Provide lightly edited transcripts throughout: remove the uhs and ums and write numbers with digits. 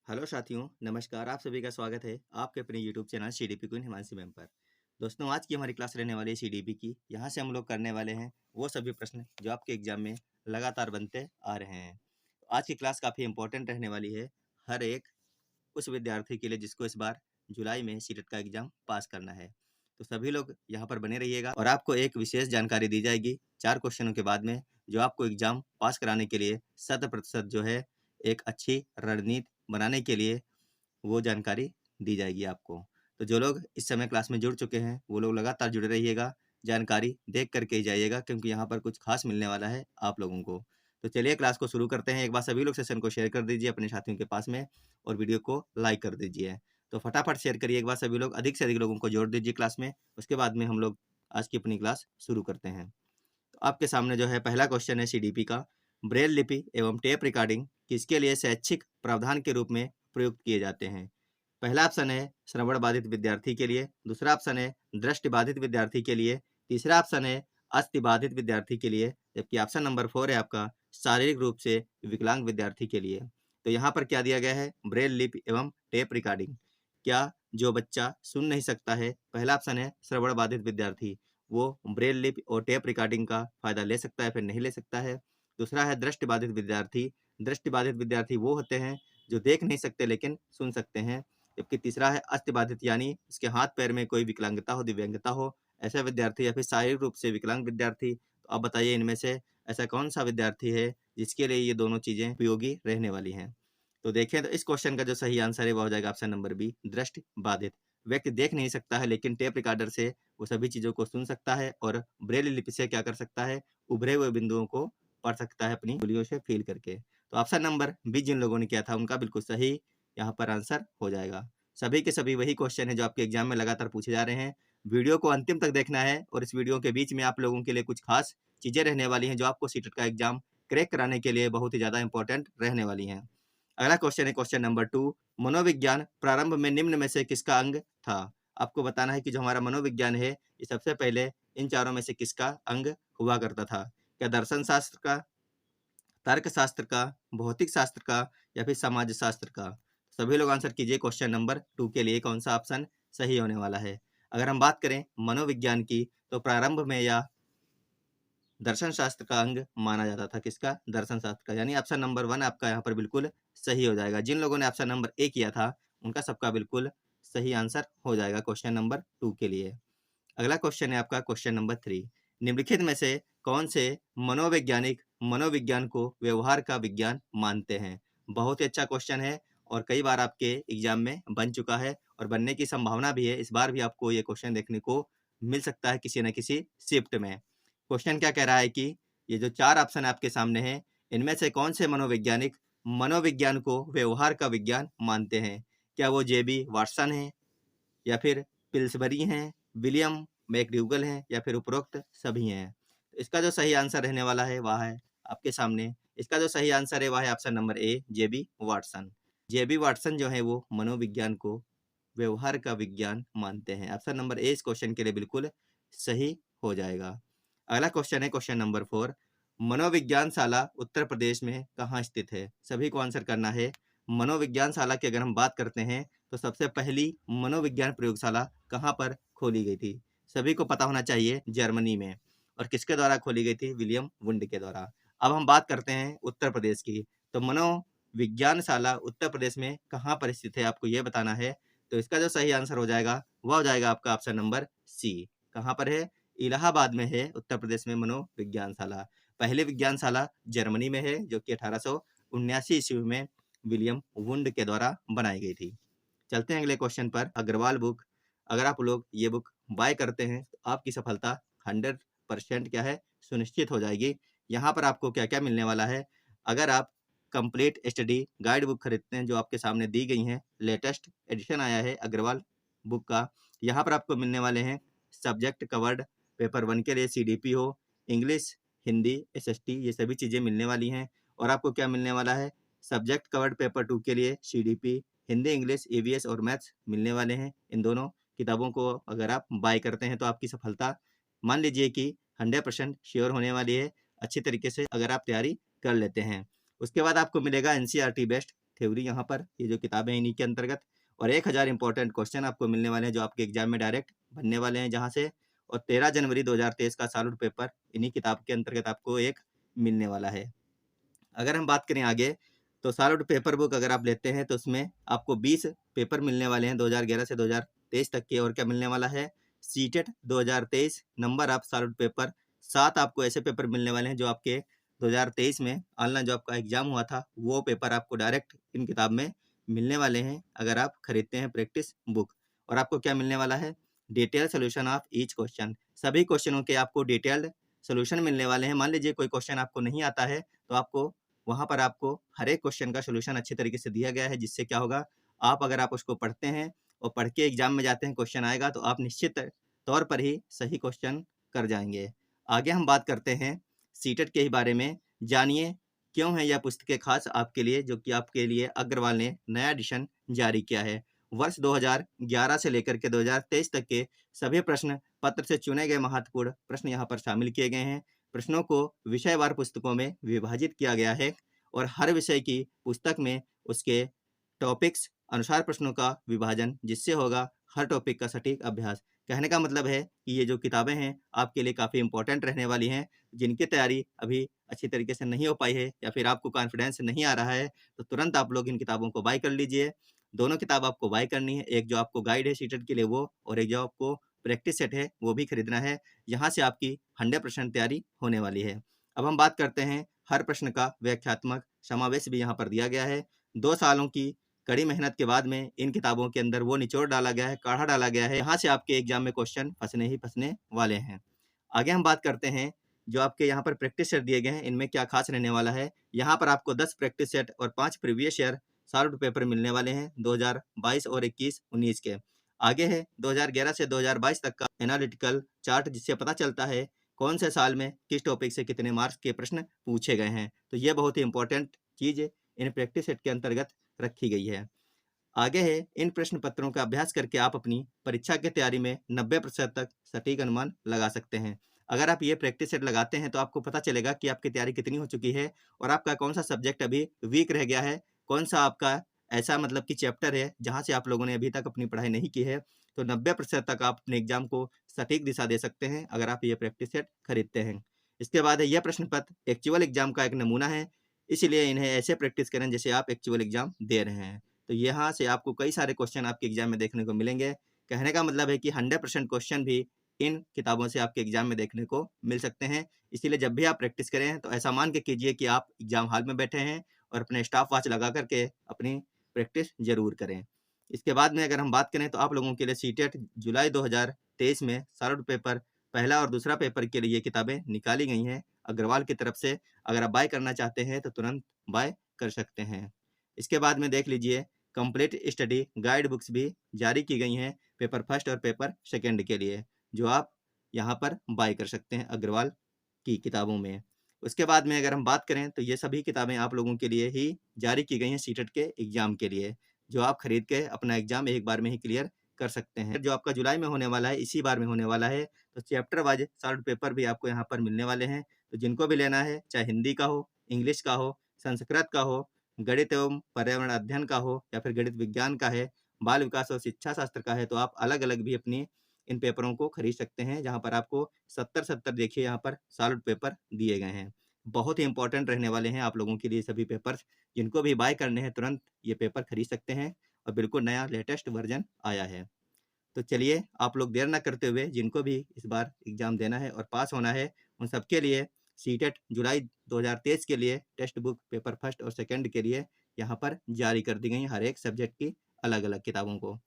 Hello साथियों, नमस्कार। आप सभी का स्वागत है आपके अपने YouTube channel CDP queen Himanshi ma'am पर। दोस्तों, आज की हमारी क्लास रहने वाली है सीडीपी की। यहाँ से हम लोग करने वाले हैं वो सभी प्रश्न जो आपके एग्जाम में लगातार बनते आ रहे हैं। आज की क्लास काफ़ी इंपॉर्टेंट रहने वाली है हर एक उस विद्यार्थी के लिए जिसको इस बार जुलाई में सीटेट का एग्जाम पास करना है। तो सभी लोग यहाँ पर बने रहिएगा और आपको एक विशेष जानकारी दी जाएगी 4 क्वेश्चनों के बाद में, जो आपको एग्जाम पास कराने के लिए 100% जो है एक अच्छी रणनीति बनाने के लिए वो जानकारी दी जाएगी आपको। तो जो लोग इस समय क्लास में जुड़ चुके हैं वो लोग लगातार जुड़े रहिएगा, जानकारी देख करके ही जाइएगा, क्योंकि यहाँ पर कुछ खास मिलने वाला है आप लोगों को। तो चलिए क्लास को शुरू करते हैं। एक बार सभी लोग सेशन को शेयर कर दीजिए अपने साथियों के पास में और वीडियो को लाइक कर दीजिए। तो फटाफट शेयर करिए एक बार सभी लोग, अधिक से अधिक लोगों को जोड़ दीजिए क्लास में। उसके बाद में हम लोग आज की अपनी क्लास शुरू करते हैं। तो आपके सामने जो है पहला क्वेश्चन है सीडीपी का। ब्रेल लिपि एवं टेप रिकॉर्डिंग किसके लिए शैक्षिक प्रावधान के रूप में प्रयुक्त किए जाते हैं? पहला ऑप्शन है श्रवण बाधित विद्यार्थी के लिए, दूसरा ऑप्शन है दृष्टि बाधित विद्यार्थी के लिए, तीसरा ऑप्शन है अस्थि बाधित विद्यार्थी के लिए, जबकि ऑप्शन नंबर 4 है आपका शारीरिक रूप से विकलांग विद्यार्थी के लिए। तो यहाँ पर क्या दिया गया है? ब्रेल लिपि एवं टेप रिकॉर्डिंग। क्या जो बच्चा सुन नहीं सकता है, पहला ऑप्शन है श्रवण बाधित विद्यार्थी, वो ब्रेल लिपि और टेप रिकॉर्डिंग का फायदा ले सकता है, फिर नहीं ले सकता है। दूसरा है दृष्टि बाधित विद्यार्थी। दृष्टि बाधित विद्यार्थी वो होते हैं जो देख नहीं सकते लेकिन सुन सकते हैं। जबकि तीसरा है अस्थि बाधित, यानी उसके हाथ पैर में कोई विकलांगता हो, दिव्यांगता हो, ऐसा विद्यार्थी, या फिर शारीरिक रूप से विकलांग विद्यार्थी। तो आप बताइए इनमें से ऐसा कौन सा विद्यार्थी है जिसके लिए ये दोनों चीजें उपयोगी रहने वाली हैं? तो देखें तो इस क्वेश्चन का जो सही आंसर है वो हो जाएगा ऑप्शन नंबर बी, दृष्टि बाधित। व्यक्ति देख नहीं सकता है लेकिन टेप रिकॉर्डर से वो सभी चीजों को सुन सकता है और ब्रेल लिपि से क्या कर सकता है? उभरे हुए बिंदुओं को पढ़ सकता है अपनी उंगलियों से फील करके। तो ऑप्शन नंबर बी जिन लोगों ने किया था उनका बिल्कुल सही यहाँ पर आंसर हो जाएगा। सभी के सभी वही क्वेश्चन है जो आपके एग्जाम में लगातार पूछे जा रहे हैं। वीडियो को अंतिम तक देखना है और इस वीडियो के बीच में आप लोगों के लिए कुछ खास चीजें रहने वाली हैं जो आपको सीटेट का एग्जाम क्रैक कराने के लिए बहुत ही ज्यादा इंपॉर्टेंट रहने वाली हैं। अगला क्वेश्चन है क्वेश्चन नंबर 2। मनोविज्ञान प्रारंभ में निम्न में से किसका अंग था? आपको बताना है कि जो हमारा मनोविज्ञान है ये सबसे पहले इन चारों में से किसका अंग हुआ करता था? क्या दर्शन शास्त्र का, तर्क शास्त्र का, भौतिक शास्त्र का, या फिर समाज शास्त्र का? सभी लोग आंसर कीजिए क्वेश्चन नंबर 2 के लिए कौन सा ऑप्शन सही होने वाला है। अगर हम बात करें मनोविज्ञान की तो प्रारंभ में या दर्शन शास्त्र का अंग माना जाता था। किसका? दर्शन शास्त्र का, यानी ऑप्शन नंबर 1 आपका यहाँ पर बिल्कुल सही हो जाएगा। जिन लोगों ने ऑप्शन नंबर ए किया था उनका सबका बिल्कुल सही आंसर हो जाएगा क्वेश्चन नंबर 2 के लिए। अगला क्वेश्चन है आपका क्वेश्चन नंबर 3। निम्नलिखित में से कौन से मनोवैज्ञानिक मनोविज्ञान को व्यवहार का विज्ञान मानते हैं? बहुत ही अच्छा क्वेश्चन है और कई बार आपके एग्जाम में बन चुका है और बनने की संभावना भी है। इस बार भी आपको ये क्वेश्चन देखने को मिल सकता है किसी न किसी शिफ्ट में। क्वेश्चन क्या कह रहा है कि ये जो 4 ऑप्शन आपके सामने हैं इनमें से कौन से मनोवैज्ञानिक मनोविज्ञान को व्यवहार का विज्ञान मानते हैं? क्या वो जेबी वाटसन है, या फिर पिल्सबरी हैं, विलियम मैकडूगल हैं, या फिर उपरोक्त सभी हैं? तो इसका जो सही आंसर रहने वाला है वह है आपके सामने। इसका जो सही आंसर है वह है option number A, J B Watson. J B Watson जो है वो मनोविज्ञान को व्यवहार का विज्ञान मानते हैं। ऑप्शन नंबर ए इस क्वेश्चन के लिए बिल्कुल सही हो जाएगा। अगला क्वेश्चन है क्वेश्चन नंबर 4। मनोविज्ञान शाला उत्तर प्रदेश में कहाँ स्थित है? सभी को आंसर करना है। मनोविज्ञान शाला की अगर हम बात करते हैं तो सबसे पहली मनोविज्ञान प्रयोगशाला कहाँ पर खोली गई थी? सभी को पता होना चाहिए, जर्मनी में। और किसके द्वारा खोली गई थी? विलियम वुंड के द्वारा। अब हम बात करते हैं उत्तर प्रदेश की। तो मनोविज्ञान शाला उत्तर प्रदेश में कहाँ पर स्थित है आपको ये बताना है। तो इसका जो सही आंसर हो जाएगा वह हो जाएगा आपका ऑप्शन नंबर सी। कहाँ पर है? इलाहाबाद में है उत्तर प्रदेश में मनोविज्ञान शाला। पहली विज्ञानशाला जर्मनी में है जो कि 1879 ईस्वी में विलियम वुंड के द्वारा बनाई गई थी। चलते हैं अगले क्वेश्चन पर। अग्रवाल बुक, अगर आप लोग ये बुक बाय करते हैं तो आपकी सफलता 100% क्या है? सुनिश्चित हो जाएगी। यहाँ पर आपको क्या क्या मिलने वाला है? अगर आप कंप्लीट स्टडी गाइड बुक खरीदते हैं जो आपके सामने दी गई हैं, लेटेस्ट एडिशन आया है अग्रवाल बुक का, यहाँ पर आपको मिलने वाले हैं सब्जेक्ट कवर्ड पेपर 1 के लिए सीडीपी हो, इंग्लिश, हिंदी, एसएसटी, ये सभी चीज़ें मिलने वाली हैं। और आपको क्या मिलने वाला है? सब्जेक्ट कवर्ड पेपर 2 के लिए सीडीपी, हिंदी, इंग्लिश, ईवीएस और मैथ्स मिलने वाले हैं। इन दोनों किताबों को अगर आप बाय करते हैं तो आपकी सफलता मान लीजिए कि 100% श्योर होने वाली है, अच्छी तरीके से अगर आप तैयारी कर लेते हैं। उसके बाद आपको मिलेगा एनसीईआरटी बेस्ड थ्योरी यहाँ पर ये जो किताबें हैं इन्हीं के अंतर्गत, और 1000 इंपॉर्टेंट क्वेश्चन आपको मिलने वाले हैं जो आपके एग्जाम में डायरेक्ट बनने वाले हैं जहाँ से, और 13 जनवरी 2023 का सॉलिड पेपर इन्हीं किताब के अंतर्गत आपको एक मिलने वाला है। अगर हम बात करें आगे, तो सॉलिड पेपर बुक अगर आप लेते हैं तो उसमें आपको 20 पेपर मिलने वाले हैं 2011 से 2023 तक के। और क्या मिलने वाला है, CTET 2023 number of solid paper, 7 आपको ऐसे पेपर मिलने वाले हैं जो आपके 2023 में ऑनलाइन जो आपका एग्जाम हुआ था वो पेपर आपको डायरेक्ट इन किताब में मिलने वाले हैं अगर आप खरीदते हैं प्रैक्टिस बुक। और आपको क्या मिलने वाला है, detail solution of each question, सभी क्वेश्चनों के आपको डिटेल्ड सोल्यूशन मिलने वाले हैं। मान लीजिए कोई क्वेश्चन आपको नहीं आता है तो आपको वहाँ पर आपको हर एक क्वेश्चन का सोल्यूशन अच्छे तरीके से दिया गया है, जिससे क्या होगा, आप अगर आप उसको पढ़ते हैं और पढ़ के एग्जाम में जाते हैं, क्वेश्चन आएगा तो आप निश्चित तौर पर ही सही क्वेश्चन कर जाएंगे। आगे हम बात करते हैं सीटेट के ही बारे में। जानिए क्यों है यह पुस्तकें खास आपके लिए, जो कि आपके लिए अग्रवाल ने नया एडिशन जारी किया है। वर्ष 2011 से लेकर के 2023 तक के सभी प्रश्न पत्र से चुने गए महत्वपूर्ण प्रश्न यहाँ पर शामिल किए गए हैं। प्रश्नों को विषयवार पुस्तकों में विभाजित किया गया है और हर विषय की पुस्तक में उसके टॉपिक्स अनुसार प्रश्नों का विभाजन, जिससे होगा हर टॉपिक का सटीक अभ्यास। कहने का मतलब है कि ये जो किताबें हैं आपके लिए काफ़ी इंपॉर्टेंट रहने वाली हैं। जिनकी तैयारी अभी अच्छी तरीके से नहीं हो पाई है या फिर आपको कॉन्फिडेंस नहीं आ रहा है तो तुरंत आप लोग इन किताबों को बाय कर लीजिए। दोनों किताब आपको बाय करनी है, एक जो आपको गाइड है सीटेट के लिए वो, और एक जो आपको प्रैक्टिस सेट है वो भी खरीदना है। यहाँ से आपकी 100% तैयारी होने वाली है। अब हम बात करते हैं हर प्रश्न का व्याख्यात्मक समावेश भी यहाँ पर दिया गया है। 2 सालों की कड़ी मेहनत के बाद में इन किताबों के अंदर वो निचोड़ डाला गया है, काढ़ा डाला गया है, यहाँ से आपके एग्जाम में क्वेश्चन फंसने ही फंसने वाले हैं। आगे हम बात करते हैं जो आपके यहाँ पर प्रैक्टिस सेट दिए गए हैं इनमें क्या खास रहने वाला है। यहाँ पर आपको 10 प्रैक्टिस सेट और 5 प्रीवियस ईयर सॉल्व्ड पेपर मिलने वाले हैं 2022 और 21-19 के। आगे है 2011 से 2022 तक का एनालिटिकल चार्ट, जिससे पता चलता है कौन से साल में किस टॉपिक से कितने मार्क्स के प्रश्न पूछे गए हैं। तो ये बहुत ही इंपॉर्टेंट चीज़ इन प्रैक्टिस सेट के अंतर्गत रखी गई है। आगे है इन प्रश्न पत्रों का अभ्यास करके आप अपनी परीक्षा की तैयारी में 90% तक सटीक अनुमान लगा सकते हैं। अगर आप ये प्रैक्टिस सेट लगाते हैं तो आपको पता चलेगा कि आपकी तैयारी कितनी हो चुकी है और आपका कौन सा सब्जेक्ट अभी वीक रह गया है, कौन सा आपका ऐसा मतलब कि चैप्टर है जहाँ से आप लोगों ने अभी तक अपनी पढ़ाई नहीं की है। तो 90% तक आप अपने एग्जाम को सटीक दिशा दे सकते हैं अगर आप ये प्रैक्टिस सेट खरीदते हैं। इसके बाद है यह प्रश्न पत्र एक्चुअल एग्जाम का एक नमूना है, इसलिए इन्हें ऐसे प्रैक्टिस करें जैसे आप एक्चुअल एग्जाम दे रहे हैं। तो यहाँ से आपको कई सारे क्वेश्चन आपके एग्जाम में देखने को मिलेंगे। कहने का मतलब है कि 100% क्वेश्चन भी इन किताबों से आपके एग्जाम में देखने को मिल सकते हैं। इसीलिए जब भी आप प्रैक्टिस करें तो ऐसा मान के कीजिए कि आप एग्जाम हॉल में बैठे हैं और अपने स्टॉप वॉच लगा करके अपनी प्रैक्टिस जरूर करें। इसके बाद में अगर हम बात करें तो आप लोगों के लिए सीटेट जुलाई 2023 में सॉलिड पेपर पहला और दूसरा पेपर के लिए किताबें निकाली गई हैं अग्रवाल की तरफ से। अगर आप बाय करना चाहते हैं तो तुरंत बाय कर सकते हैं। इसके बाद में देख लीजिए कंप्लीट स्टडी गाइड बुक्स भी जारी की गई हैं पेपर फर्स्ट और पेपर सेकंड के लिए, जो आप यहाँ पर बाय कर सकते हैं अग्रवाल की किताबों में। उसके बाद में अगर हम बात करें तो ये सभी किताबें आप लोगों के लिए ही जारी की गई हैं सीटेट के एग्जाम के लिए, जो आप खरीद के अपना एग्जाम एक बार में ही क्लियर कर सकते हैं। जो आपका जुलाई में होने वाला है इसी बार में होने वाला है, तो चैप्टर वाइज सॉल्व पेपर भी आपको यहाँ पर मिलने वाले हैं। तो जिनको भी लेना है, चाहे हिंदी का हो, इंग्लिश का हो, संस्कृत का हो, गणित एवं पर्यावरण अध्ययन का हो या फिर गणित विज्ञान का है, बाल विकास और शिक्षा शास्त्र का है, तो आप अलग अलग भी अपनी इन पेपरों को खरीद सकते हैं, जहाँ पर आपको 70-70 देखिए यहाँ पर सॉलिड पेपर दिए गए हैं। बहुत ही इंपॉर्टेंट रहने वाले हैं आप लोगों के लिए सभी पेपर्स। जिनको भी बाय करने हैं तुरंत ये पेपर खरीद सकते हैं और बिल्कुल नया लेटेस्ट वर्जन आया है। तो चलिए आप लोग देर ना करते हुए, जिनको भी इस बार एग्जाम देना है और पास होना है, उन सबके लिए सीटेट जुलाई 2023 के लिए टेक्स्ट बुक पेपर फर्स्ट और सेकंड के लिए यहाँ पर जारी कर दी गई हर एक सब्जेक्ट की अलग अलग किताबों को।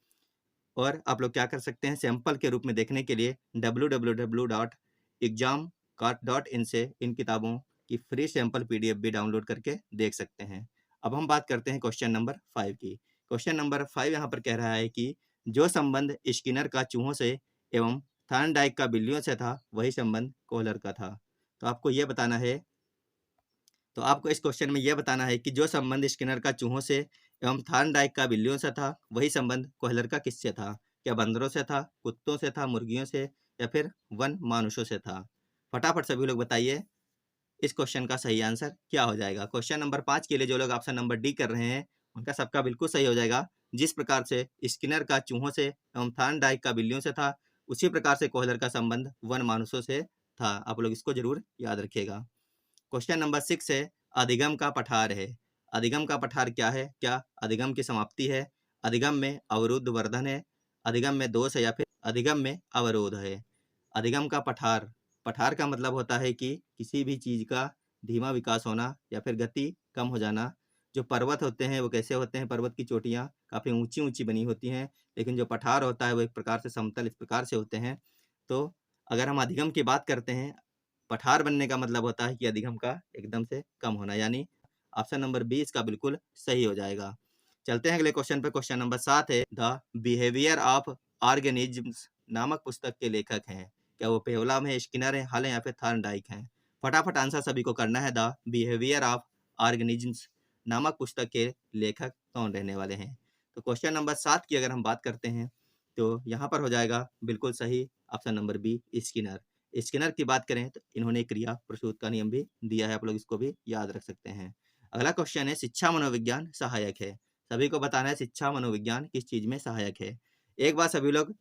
और आप लोग क्या कर सकते हैं, सैंपल के रूप में देखने के लिए www.examcart.in से इन किताबों की फ्री सैंपल PDF भी डाउनलोड करके देख सकते हैं। अब हम बात करते हैं क्वेश्चन नंबर 5 की। क्वेश्चन नंबर 5 यहाँ पर कह रहा है कि जो संबंध स्किनर का चूहों से एवं थॉर्नडाइक का बिल्लियों से था वही संबंध कोहलर का था। तो आपको ये बताना है, तो आपको इस क्वेश्चन में यह बताना है कि जो संबंध स्किनर का चूहों से एवं थॉर्नडाइक का बिल्लियों से था वही संबंध कोहलर का किससे था। क्या बंदरों से था, कुत्तों से था, मुर्गियों से, या फिर वन मानुषों से था। फटाफट सभी लोग बताइए इस क्वेश्चन का सही आंसर क्या हो जाएगा। क्वेश्चन नंबर 5 के लिए जो लोग ऑप्शन नंबर डी कर रहे हैं उनका सबका बिल्कुल सही हो जाएगा। जिस प्रकार से स्किनर का चूहों से एवं थार्नडाइक का बिल्लियों से था, उसी प्रकार से कोहलर का संबंध वन मानुषों से था। आप लोग इसको जरूर याद रखिएगा। क्वेश्चन नंबर 6 है, अधिगम का पठार है। अधिगम का पठार क्या है? क्या अधिगम की समाप्ति है? अधिगम में अवरुद्ध वर्धन है? अधिगम में दोष है? या फिर अधिगम में अवरोध है? अधिगम का पठार, पठार का मतलब होता है कि किसी भी चीज का धीमा विकास होना या फिर गति कम हो जाना। जो पर्वत होते हैं वो कैसे होते हैं? पर्वत की चोटियां काफी ऊंची ऊंची बनी होती हैं, लेकिन जो पठार होता है वो एक प्रकार से समतल इस प्रकार से होते हैं। तो अगर हम अधिगम की बात करते हैं, पठार बनने का मतलब होता है कि अधिगम का एकदम से कम होना, यानी ऑप्शन नंबर बी इसका बिल्कुल सही हो जाएगा। चलते हैं अगले क्वेश्चन पे। क्वेश्चन नंबर 7 है, द बिहेवियर ऑफ ऑर्गेनिज्म्स नामक पुस्तक के लेखक हैं। क्या वो पेवलाम है, स्किनर है, हल है या फिर थार्नडाइक हैं? फटाफट आंसर सभी को करना है। द बिहेवियर ऑफ ऑर्गेनिज्म्स नामक पुस्तक के लेखक कौन रहने वाले हैं? तो क्वेश्चन नंबर 7 की अगर हम बात करते हैं तो यहाँ पर हो जाएगा बिल्कुल सही option number B, Skinner. Skinner की बात करें तो इन्होंने क्रिया प्रसूत का नियम भी दिया है, आप लोग इसको भी याद रख सकते हैं। अगला क्वेश्चन है, शिक्षा मनोविज्ञान सहायक है। सभी को बताना है शिक्षा मनोविज्ञान किस चीज में सहायक है। एक बार सभी लोग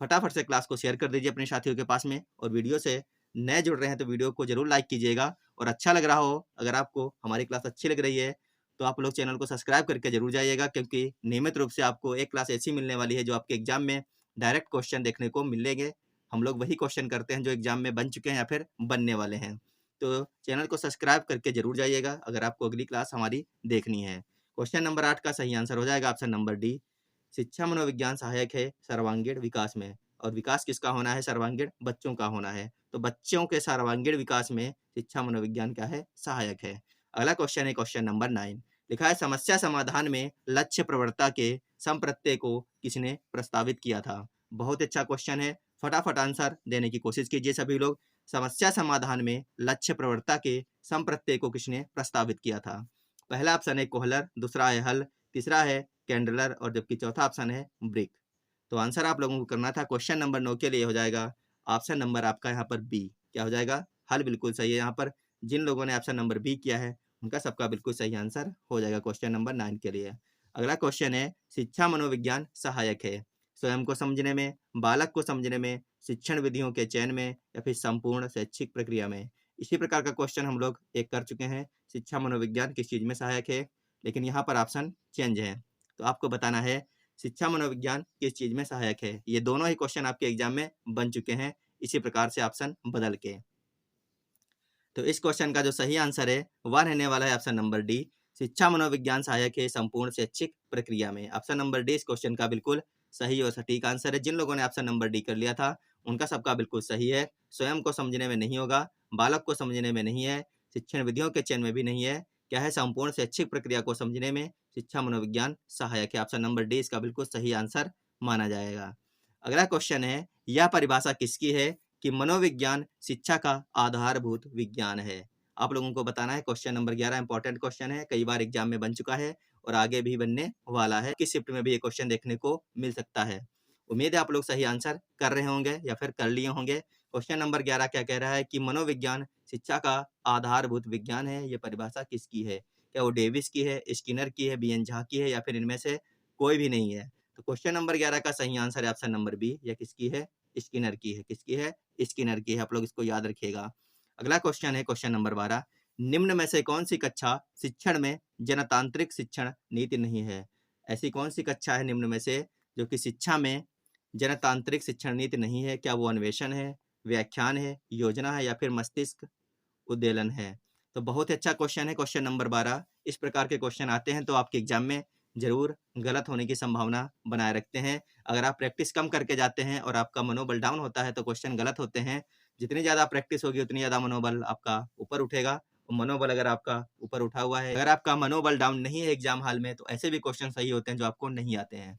फटाफट से क्लास को शेयर कर दीजिए अपने साथियों के पास में, और वीडियो से नए जुड़ रहे हैं तो वीडियो को जरूर लाइक कीजिएगा। और अच्छा लग रहा हो, अगर आपको हमारी क्लास अच्छी लग रही है तो आप लोग चैनल को सब्सक्राइब करके जरूर जाइएगा, क्योंकि नियमित रूप से आपको एक क्लास ऐसी मिलने वाली है जो आपके एग्जाम में डायरेक्ट क्वेश्चन देखने को मिलेंगे। हम लोग वही क्वेश्चन करते हैं जो एग्जाम में बन चुके हैं या फिर बनने वाले हैं। तो चैनल को सब्सक्राइब करके जरूर जाइएगा अगर आपको अगली क्लास हमारी देखनी है। क्वेश्चन नंबर 8 का सही आंसर हो जाएगा ऑप्शन नंबर डी, शिक्षा मनोविज्ञान सहायक है सर्वांगीण विकास में। और विकास किसका होना है? सर्वांगीण, बच्चों का होना है। तो बच्चों के सर्वांगीण विकास में शिक्षा मनोविज्ञान क्या है? सहायक है। अगला क्वेश्चन है क्वेश्चन नंबर 9, लिखा है समस्या समाधान में लक्ष्य प्रवृत्ता के संप्रत्यय को किसने प्रस्तावित किया था? बहुत अच्छा क्वेश्चन है, फटाफट आंसर देने की कोशिश कीजिए सभी लोग। समस्या समाधान में लक्ष्य प्रवृत्ता के संप्रत्यय को किसने प्रस्तावित किया था? पहला ऑप्शन है कोहलर, दूसरा है हल, तीसरा है कैंडलर और जबकि चौथा ऑप्शन है ब्रिक। तो आंसर आप लोगों को करना था क्वेश्चन नंबर 9 के लिए हो जाएगा ऑप्शन नंबर आपका यहाँ पर बी। क्या हो जाएगा? हल बिल्कुल सही है। यहाँ पर जिन लोगों ने ऑप्शन नंबर बी किया है उनका सबका बिल्कुल सही आंसर हो जाएगा क्वेश्चन नंबर 9 के लिए। अगला क्वेश्चन है, शिक्षा मनोविज्ञान सहायक है स्वयं को समझने में, बालक को समझने में, शिक्षण विधियों के चयन में या फिर संपूर्ण शैक्षिक प्रक्रिया में। इसी प्रकार का क्वेश्चन हम लोग एक कर चुके हैं, शिक्षा मनोविज्ञान किस चीज में सहायक है, लेकिन यहाँ पर ऑप्शन चेंज है। तो आपको बताना है शिक्षा मनोविज्ञान किस चीज में सहायक है। ये दोनों ही क्वेश्चन आपके एग्जाम में बन चुके हैं इसी प्रकार से ऑप्शन बदल के। तो इस क्वेश्चन का जो सही आंसर है वह रहने वाला है ऑप्शन नंबर डी, शिक्षा मनोविज्ञान सहायक है संपूर्ण शैक्षिक प्रक्रिया में। ऑप्शन नंबर डी इस क्वेश्चन का बिल्कुल सही और सटीक आंसर है। जिन लोगों ने ऑप्शन नंबर डी कर लिया था उनका सबका बिल्कुल सही है। स्वयं को समझने में नहीं होगा, बालक को समझने में नहीं है, शिक्षण विधियों के चयन में भी नहीं है, क्या है? संपूर्ण शैक्षिक प्रक्रिया को समझने में शिक्षा मनोविज्ञान सहायक है। ऑप्शन नंबर डी इसका बिल्कुल सही आंसर माना जाएगा। अगला क्वेश्चन है, यह परिभाषा किसकी है कि मनोविज्ञान शिक्षा का आधारभूत विज्ञान है? आप लोगों को बताना है। क्वेश्चन नंबर 11 इंपॉर्टेंट क्वेश्चन है, कई बार एग्जाम में बन चुका है और आगे भी बनने वाला है। किस शिफ्ट में भी ये क्वेश्चन देखने को मिल सकता है। उम्मीद है आप लोग सही आंसर कर रहे होंगे या फिर कर लिए होंगे। क्वेश्चन नंबर 11 क्या कह रहा है कि मनोविज्ञान शिक्षा का आधारभूत विज्ञान है, ये परिभाषा किसकी है? क्या वो डेविस की है, स्किनर की है, बी एन झा की है या फिर इनमें से कोई भी नहीं है? तो क्वेश्चन नंबर 11 का सही आंसर है ऑप्शन नंबर बी, या किसकी है? स्किनर की है। किसकी है? स्किनर की है। आप लोग इसको याद रखिएगा। अगला क्वेश्चन है क्वेश्चन नंबर 12, निम्न में से कौन सी कक्षा शिक्षण में जनतांत्रिक शिक्षण नीति नहीं है? ऐसी कौन सी कक्षा है निम्न में से जो कि शिक्षा में जनतांत्रिक शिक्षण नीति नहीं है? क्या वो अन्वेषण है, व्याख्यान है, योजना है या फिर मस्तिष्क उद्दीलन है? तो बहुत ही अच्छा क्वेश्चन है क्वेश्चन नंबर 12। इस प्रकार के क्वेश्चन आते हैं तो आपके एग्जाम में जरूर गलत होने की संभावना बनाए रखते हैं। अगर आप प्रैक्टिस कम करके जाते हैं और आपका मनोबल डाउन होता है तो क्वेश्चन गलत होते हैं। जितनी ज़्यादा प्रैक्टिस होगी उतनी ज़्यादा मनोबल आपका ऊपर उठेगा। मनोबल अगर आपका ऊपर उठा हुआ है, अगर आपका मनोबल डाउन नहीं है एग्जाम हॉल में, तो ऐसे भी क्वेश्चन सही होते हैं जो आपको नहीं आते हैं।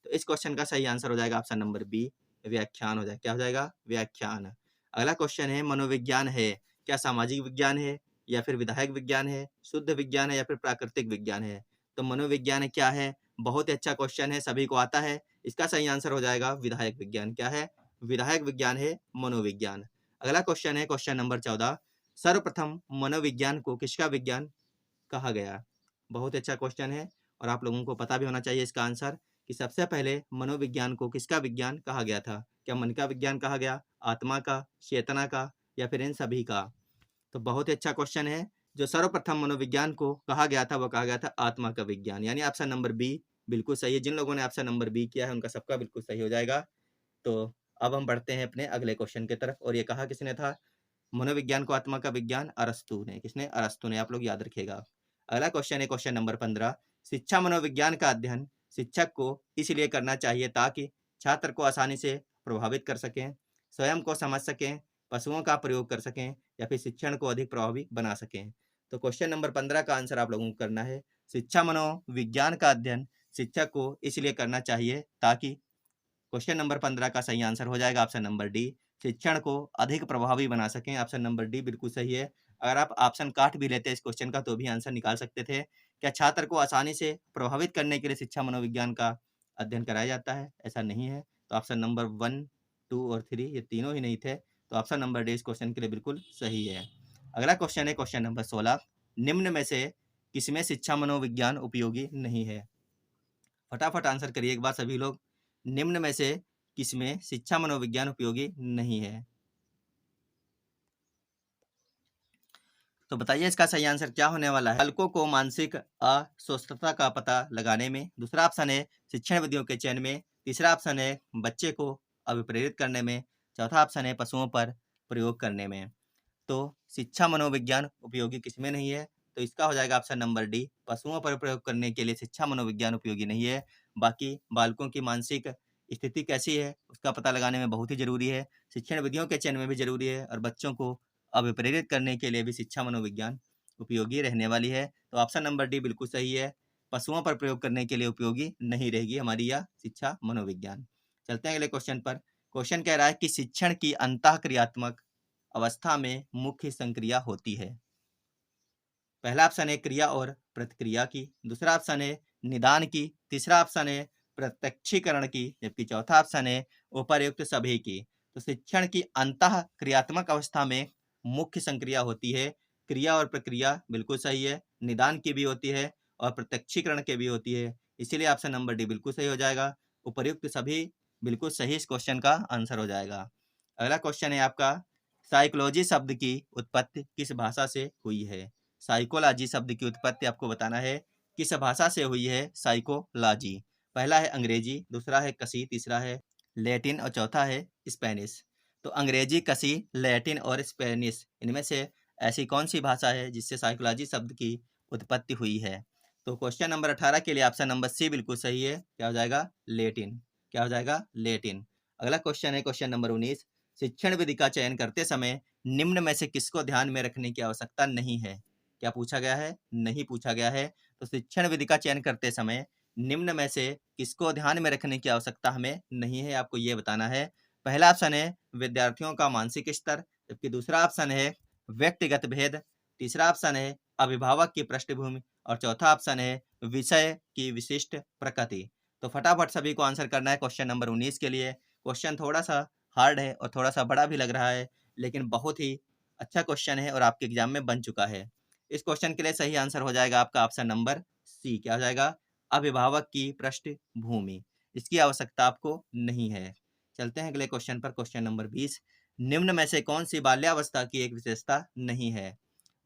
तो इस क्वेश्चन का सही आंसर हो जाएगा ऑप्शन नंबर बी, व्याख्यान हो जाएगा। क्या हो जाएगा? व्याख्यान। अगला क्वेश्चन है, मनोविज्ञान है क्या सामाजिक विज्ञान है या फिर विधायक विज्ञान है, शुद्ध विज्ञान है या फिर प्राकृतिक विज्ञान है? तो मनोविज्ञान क्या है? बहुत ही अच्छा क्वेश्चन है, सभी को आता है। इसका सही आंसर हो जाएगा विधायक विज्ञान। क्या है? विधायक विज्ञान है मनोविज्ञान। अगला क्वेश्चन है क्वेश्चन नंबर 14, सर्वप्रथम मनोविज्ञान को किसका विज्ञान कहा गया? बहुत अच्छा क्वेश्चन है और आप लोगों को पता भी होना चाहिए इसका आंसर कि सबसे पहले मनोविज्ञान को किसका विज्ञान कहा गया था? क्या मन का विज्ञान कहा गया, आत्मा का, चेतना का या फिर इन सभी का? तो बहुत ही अच्छा क्वेश्चन है। जो सर्वप्रथम मनोविज्ञान को कहा गया था वो कहा गया था आत्मा का विज्ञान, यानी ऑप्शन नंबर बी बिल्कुल सही है। जिन लोगों ने ऑप्शन नंबर बी किया है उनका सबका बिल्कुल सही हो जाएगा। तो अब हम बढ़ते हैं अपने अगले क्वेश्चन की तरफ, और ये कहा किसने था? मनोविज्ञान को आत्मा का विज्ञान अरस्तू ने। किसने? अरस्तू ने। आप लोग याद रखिएगा। अगला क्वेश्चन है क्वेश्चन नंबर 15। शिक्षा मनोविज्ञान का अध्ययन शिक्षक को इसलिए करना चाहिए ताकि छात्र को आसानी से प्रभावित कर सकें, स्वयं को समझ सकें, पशुओं का प्रयोग कर सकें या फिर शिक्षण को अधिक प्रभावी बना सकें। तो क्वेश्चन नंबर 15 का आंसर आप लोगों को करना है, शिक्षा मनोविज्ञान का अध्ययन शिक्षक को इसलिए करना चाहिए ताकि क्वेश्चन नंबर 15 का सही आंसर हो जाएगा ऑप्शन नंबर डी, शिक्षण को अधिक प्रभावी बना सकें। ऑप्शन नंबर डी बिल्कुल सही है। अगर आप ऑप्शन काट भी लेते इस क्वेश्चन का तो भी आंसर निकाल सकते थे। क्या छात्र को आसानी से प्रभावित करने के लिए शिक्षा मनोविज्ञान का अध्ययन कराया जाता है? ऐसा नहीं है। तो ऑप्शन नंबर 1, 2 और 3 ये तीनों ही नहीं थे। तो ऑप्शन नंबर डी इस क्वेश्चन के लिए बिल्कुल सही है। अगला क्वेश्चन है क्वेश्चन नंबर 16। निम्न में से किसमें शिक्षा मनोविज्ञान उपयोगी नहीं है? फटाफट आंसर करिए एक बार सभी लोग। निम्न में से किसमें शिक्षा मनोविज्ञान उपयोगी नहीं है? तो बताइए इसका सही आंसर क्या होने वाला है। बालकों को मानसिक अस्वस्थता का पता लगाने में। दूसरा ऑप्शन है शिक्षण विधियों के चयन में। तीसरा ऑप्शन है बच्चे को अभिप्रेरित करने में। चौथा ऑप्शन है पशुओं पर प्रयोग करने में। तो शिक्षा मनोविज्ञान उपयोगी किसमें नहीं है? तो इसका हो जाएगा ऑप्शन नंबर डी, पशुओं पर प्रयोग करने के लिए शिक्षा मनोविज्ञान उपयोगी नहीं है। बाकी बालकों की मानसिक स्थिति कैसी है उसका पता लगाने में बहुत ही जरूरी है, शिक्षण विधियों के चयन में भी जरूरी है, और बच्चों को अभिप्रेरित करने के लिए भी शिक्षा मनोविज्ञान उपयोगी रहने वाली है। तो ऑप्शन नंबर डी बिल्कुल सही है, पशुओं पर प्रयोग करने के लिए उपयोगी नहीं रहेगी हमारी यह शिक्षा मनोविज्ञान। चलते हैं अगले क्वेश्चन पर। क्वेश्चन कह रहा है कि शिक्षण की अंतःक्रियात्मक अवस्था में मुख्य संक्रिया होती है। पहला ऑप्शन है क्रिया और प्रतिक्रिया की, दूसरा ऑप्शन है निदान की, तीसरा ऑप्शन है प्रत्यक्षीकरण की, जबकि चौथा ऑप्शन है उपर्युक्त सभी की। तो शिक्षण की अंतः क्रियात्मक अवस्था में मुख्य संक्रिया होती है। क्रिया और प्रक्रिया बिल्कुल सही है, निदान की भी होती है और प्रत्यक्षीकरण की भी होती है, इसीलिए ऑप्शन नंबर डी बिल्कुल सही हो जाएगा। उपर्युक्त सभी बिल्कुल सही इस क्वेश्चन का आंसर हो जाएगा। अगला क्वेश्चन है आपका, साइकोलॉजी शब्द की उत्पत्ति किस भाषा से हुई है? साइकोलॉजी शब्द की उत्पत्ति आपको बताना है किस भाषा से हुई है साइकोलॉजी। पहला है अंग्रेजी, दूसरा है कसी, तीसरा है लैटिन और चौथा है स्पेनिश। तो अंग्रेजी, कसी, लैटिन और स्पेनिश इनमें से ऐसी कौन सी भाषा है जिससे साइकोलॉजी शब्द की उत्पत्ति हुई है? तो क्वेश्चन नंबर 18 के लिए ऑप्शन नंबर सी बिल्कुल सही है। क्या हो जाएगा? लैटिन। क्या हो जाएगा? लैटिन। अगला क्वेश्चन है क्वेश्चन नंबर 19। शिक्षण विधि का चयन करते समय निम्न में से किसको ध्यान में रखने की आवश्यकता नहीं है? क्या पूछा गया है? नहीं पूछा गया है। तो शिक्षण विधि का चयन करते समय निम्न में से किसको ध्यान में रखने की आवश्यकता हमें नहीं है, आपको ये बताना है। पहला ऑप्शन है विद्यार्थियों का मानसिक स्तर, जबकि दूसरा ऑप्शन है व्यक्तिगत भेद, तीसरा ऑप्शन है अभिभावक की पृष्ठभूमि और चौथा ऑप्शन है विषय की विशिष्ट प्रकृति। तो फटाफट सभी को आंसर करना है क्वेश्चन नंबर 19 के लिए। क्वेश्चन थोड़ा सा हार्ड है और थोड़ा सा बड़ा भी लग रहा है, लेकिन बहुत ही अच्छा क्वेश्चन है और आपके एग्जाम में बन चुका है। इस क्वेश्चन के लिए सही आंसर हो जाएगा आपका ऑप्शन नंबर सी। क्या हो जाएगा? अभिभावक की पृष्ठभूमि, इसकी आवश्यकता आपको नहीं है। चलते हैं अगले क्वेश्चन पर। Question number 20। निम्न में से कौन सी बाल्यावस्था की एक विशेषता नहीं है?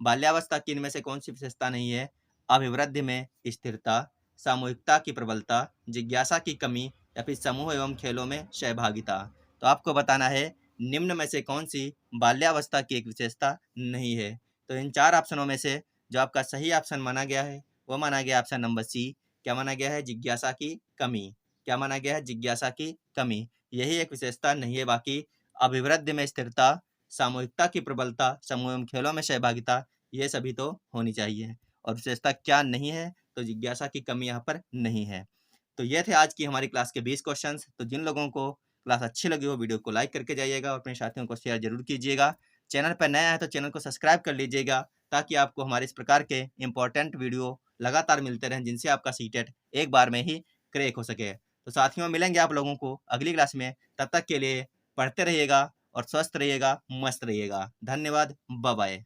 बाल्यावस्था की इनमें से कौन सी विशेषता नहीं है? अभिवृद्धि में स्थिरता, सामूहिकता की प्रबलता, जिज्ञासा की कमी या फिर समूह एवं खेलों में सहभागिता। तो आपको बताना है निम्न में से कौन सी बाल्यावस्था की एक विशेषता नहीं है। तो इन चार ऑप्शनों में से जो आपका सही ऑप्शन माना गया है वो माना गया ऑप्शन नंबर सी। क्या माना गया है? जिज्ञासा की कमी। क्या माना गया है? जिज्ञासा की कमी। यही एक विशेषता नहीं है, बाकी अभिवृद्धि में स्थिरता, सामूहिकता की प्रबलता, समूह एवं खेलों में सहभागिता ये सभी तो होनी चाहिए। और विशेषता क्या नहीं है? तो जिज्ञासा की कमी यहाँ पर नहीं है। तो ये थे आज की हमारी क्लास के 20 क्वेश्चंस। तो जिन लोगों को क्लास अच्छी लगी हो वीडियो को लाइक करके जाइएगा और अपने साथियों को शेयर जरूर कीजिएगा। चैनल पर नया है तो चैनल को सब्सक्राइब कर लीजिएगा ताकि आपको हमारे इस प्रकार के इंपॉर्टेंट वीडियो लगातार मिलते रहें जिनसे आपका सीटेट एक बार में ही क्रैक हो सके। तो साथियों मिलेंगे आप लोगों को अगली क्लास में, तब तक के लिए पढ़ते रहिएगा और स्वस्थ रहिएगा, मस्त रहिएगा। धन्यवाद, बाय बाय।